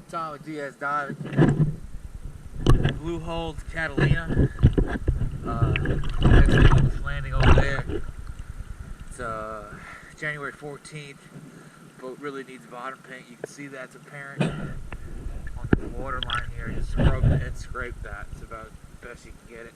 Tom with Diaz Diving. Blue hold Catilina. Next landing over there. It's January 14th. Boat really needs bottom paint. You can see that's apparent on the water line here. Just scrub and scrape that. It's about the best you can get it.